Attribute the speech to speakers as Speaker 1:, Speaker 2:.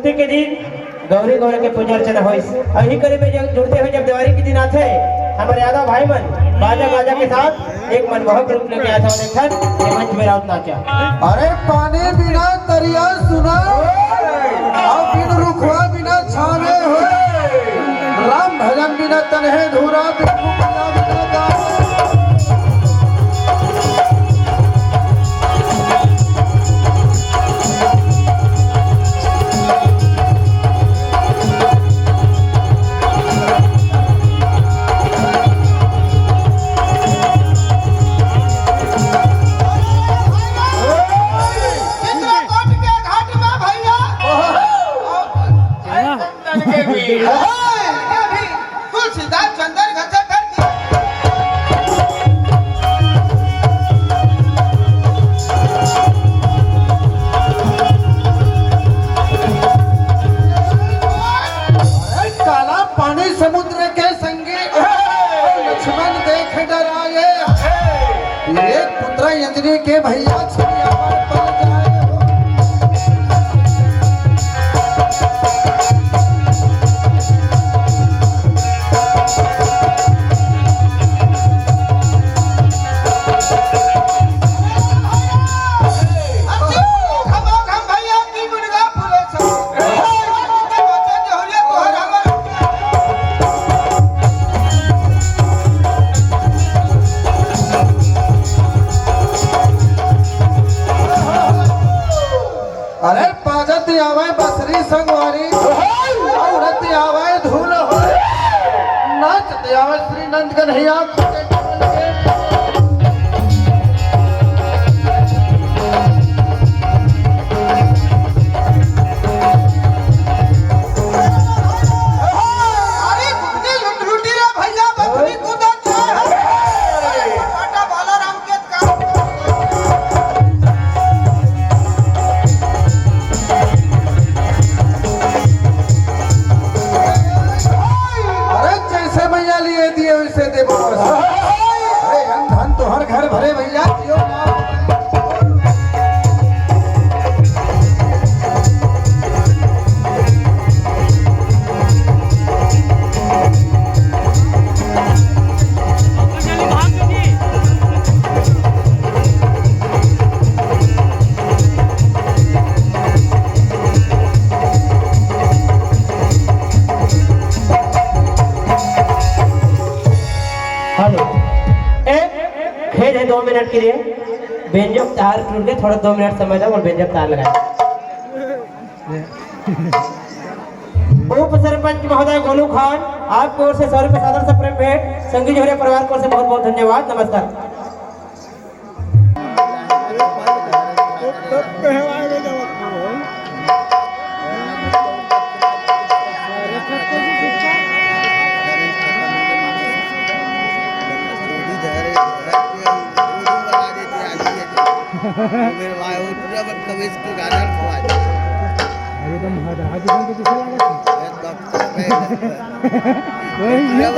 Speaker 1: चतुर्थी के दिन गौरी गौरी के पूजा अर्चना होइस। अही करे में जब जुड़ते हुए जब दिवाली के दिन आते हमारे यादव भाई मन बाजा बाजा के साथ एक मनमोहक रूप लेके आया था और देखा ये मंच में राउत नाचा।
Speaker 2: अरे पानी बिना दरिया सुना और बिन रुखवा बिना छावे हो, राम भजन बिना तन्हे धूरा समुद्र के संगे लक्ष्मण देख डराए, एक पुत्र अंजनी के भैया छड़िया पर जाए हो। अरे पाजत आवे बसरी संगवारी, औरत आवे धूल हो, नाचत आवे श्री नंद कन्हैया के कमल के। अरे कुत्ते लुटी रे भैया बकरी कूदत है, पाटा बाला राम के काम। भैया लिए दिए वैसे दे बोलो। अरे धन तो हर घर भरे भैया दियो ना।
Speaker 1: खेल है 2 मिनट के लिए, बेंजब तार टूट गए, थोड़ा 2 मिनट समय दो और बेंजब तार लगाए। उप सरपंच महोदय गोलू खान आपको ओर से 100 रुपये सादर से प्रेम भेंट, संगी जोहरे परिवार को ओर से बहुत बहुत धन्यवाद, नमस्कार।
Speaker 3: मेरे भाई वो पूरा मतलब इसको गाना खवा दे। अरे तुम हाथ हाथ को किसे लगा? ये तो वही ये